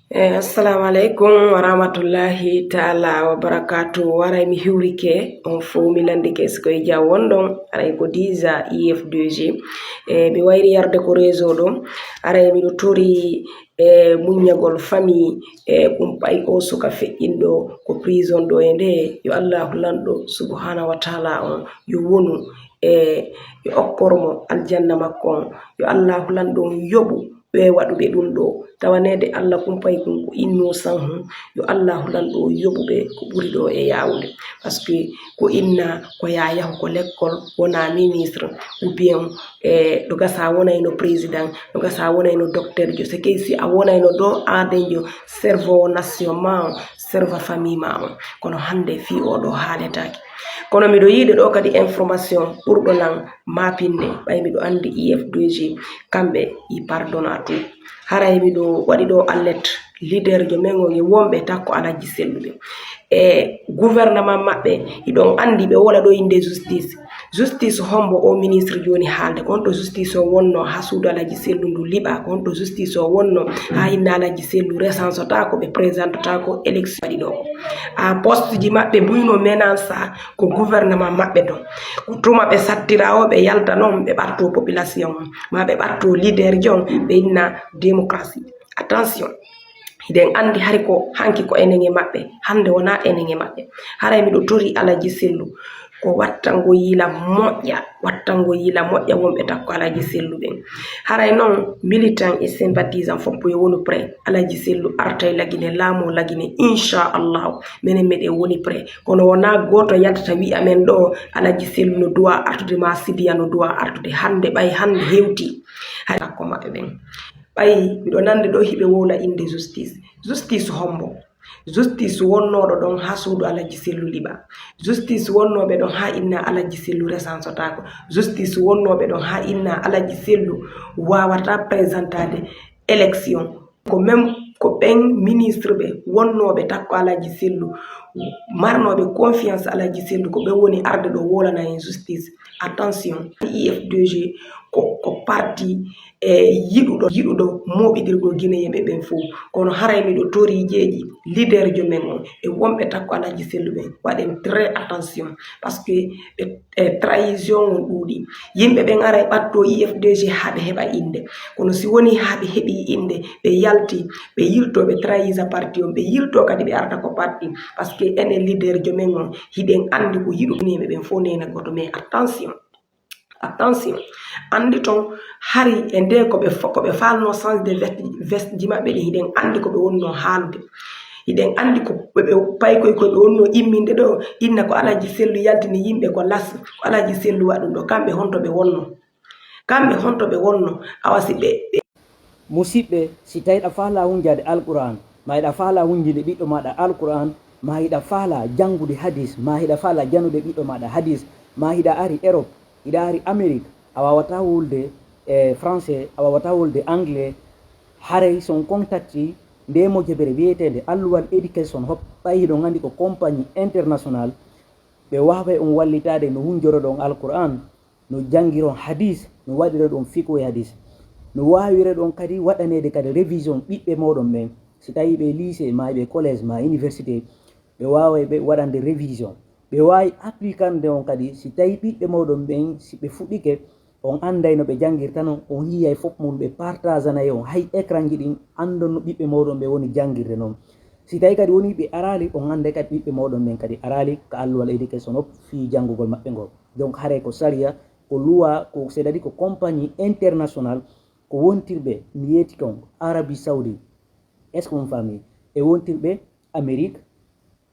Assalamu alaikum wa rahmatullahi ta'ala wa barakatuh. Waray mi hiwrike on fo mi landike skoy jawon don aray ko diza IF2G mi wayri yarde ko réseau ɗo aray miɗo tori muññagol famille kumpay o suka feƴƴinɗo ko prison ɗo e nde yo allahu lanɗo subhanahu wa ta'ala on yo wonu yo okkormo aljanna makko on yo allahu lanɗo on yoɓu ɓe waɗuɓe ɗum ɗo tawanede allah kumpay kum ko innocent hum yo allahu lanɗo yoɓuɓe ko ɓuri ɗo e yawde par ce que ko inna ko yayahu ko l'école wona ministre ou bien ɗo gasa wonayno président ɗo gasa wonayno docteur jo c'est que si a wonayno ɗo adenjo servo nation ma on serva famille ma on kono hande fi oɗo haaletake kono miɗo yiide ɗo kadi information ɓurɗo nan mapinde ɓay miɗo andi IF2G kamɓe i pardona tout haray miɗo waɗi ɗo alerte leader jo men on e wonɓe takko alaji selluɓe gouvernement maɓɓe iɗon andi ɓe wola ɗo inde justice hombo o ministre joni haalde ko honto justice o wonno ha suudu alaji sellu ndu liɓa ko honto justice o wonno ha inna alaji sellu recensota ko ɓe présentata ko élection waɗi ɗo a poste ji maɓɓe mbuyno menansa ko gouvernement maɓɓe ɗon ko tuma ɓe sattira o ɓe yalta noon ɓe ɓarto population ma ɓe ɓarto leader jon ɓe inna démocratie attention hiɗen andi hari ko hanki ko enen e maɓɓe hande wona enen e maɓɓe haray miɗo tori alaji sellu ko wattango yila moƴƴa wonɓe takko alaji sellu ɓen haray noon militant et sympathisant foppo e woni prêt alaji sellu artay lagine laamo lagine inchallahu minen meɗen woni prêt kono wona goto yaltata wi'a men ɗo alaji sellu no duwa artude ma sibiya no duwa artude hande ɓay hande hewti hay takko maɓɓe ɓen ɓay miɗo nande ɗo hiɓe wola inde justice hombo justice wonnoɗo ɗon ha suudu alaji sellu liɓa justice wonnoɓe ɗon ha inna alaji sellu recensotako justice wonnoɓe ɗon ha inna alaji sellu wawata présentade élection ko même ko ɓen ministre ɓe wonnoɓe takko alaji sellu marnoɓe confiance alaji sellu ko ɓe woni arde ɗo wolana en justice attention IF2G ko parti yiɗuɗo moɓidirgo guinéyeɓe ɓen fof kono haray miɗo tori jeeji leader jo men on e wonɓe takko alaji sellu ɓen waɗen très attention par ce que trahison on ɗuuɗi yimɓe ɓen aray ɓatto IF2G haɓe heɓa inde kono si woni haɓe heɓi inde ɓe yalti ɓe yilto ɓe trahisa parti on ɓe yilto kadi ɓe arta ko parti par ce que enen leader jo men on hiɗen andi ko yiɗu guinéyeɓe ɓen fof nena goto mais attention andi ton hari e nde koɓe falno change de veste ji maɓɓe ɗi hiɗen andi koɓe wonno haalude hiɗen andi ko ɓe paykoy koɓe wonno imminde ɗo inna ko alaji sellu yaltini yimɓe ko las ko alaji sellu waɗum ɗo kamɓe honto ɓe wonno awasi ɓe musidɓe si tawiɗa faala hunjade alquran ma yiɗa faala hunjinde ɓiɗɗo maɗa alquran ma yiɗa faala jangude hadis ma yiɗa faala janude ɓiɗɗo maɗa hadis ma yiɗa ari Europe yiɗa ari Amérique a wawata wolde français a wawata wolde anglais haray son contacti nde mo jeɓere wiyetede alluwal éducation hopɓay hiɗon andi ko compagnie international ɓe waway on wallitade no hunjoroɗon alquran no jangiron hadis no waɗire ɗon fiko e hadis no wawire ɗon kadi waɗanede kadi révision ɓiɓɓe moɗon ɓen si tawi ɓe lycée ma ɓe collège ma université ɓe waway ɓe waɗande révision ɓe wawi applicande on kadi si tawi ɓiɓɓe moɗon ɓen si ɓe fuɗɗike on anday no ɓe jangirta non on yiyay fof mum ɓe partaganayi on hay écran ji ɗin andon no ɓiɓɓe moɗon ɓe woni jangirde noon si tawi kadi woni ɓe arali on anday kadi ɓiɓɓe moɗon ɓen kadi arali ko alluwal éducation o fi jangugol maɓɓe ngol donc haray ko saria ko loi ko c'est à dire ko compagnie international ko wontirɓe mi yeeti kon Arabie Saoudi est ce que on fami e wontirɓe Amérique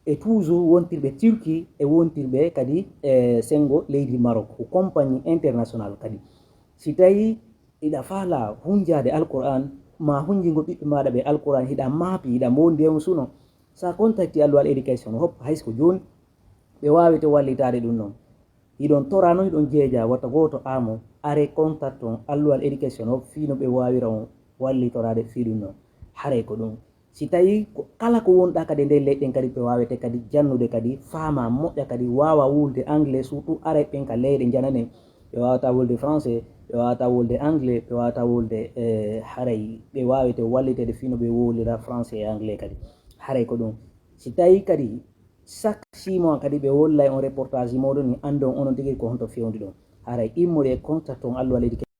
e toujours wontirɓe Turquie e wontirɓe kadi sengo leydi Maroc ko compagnie international kadi si tawi iɗa faala hunjade alquran ma hunjingo ɓiɓɓe maɗa ɓe alquran hiɗa maapi hiɗa mondi on suno sa contacti alluwal éducation hoppa haysko joni ɓe wawete wallitade ɗum noon hiɗon torano hiɗon jeeja watta goto amo are contact on alluwal éducation o fino ɓe wawira on wallitorade fiɗum noon haray ko ɗum si tawi kala ko wonɗa kadi nder leyɗen kadi ɓe wawete kadi jannude kadi faama moƴƴa kadi wawa wulde anglais surtout aray ɓen ka leyɗe jananen ɓe wawata wolde français ɓe wawata wolde anglais ɓe wawata wolde haray ɓe wawete wallitede fino ɓe wolira français e anglais kadi haray ko ɗum si tawi kadi chaque 6 mois kadi ɓe wollay on reportage moɗon ni andon onon tigui ko honto fewndi ɗon haray immode e contact on alluwa leydi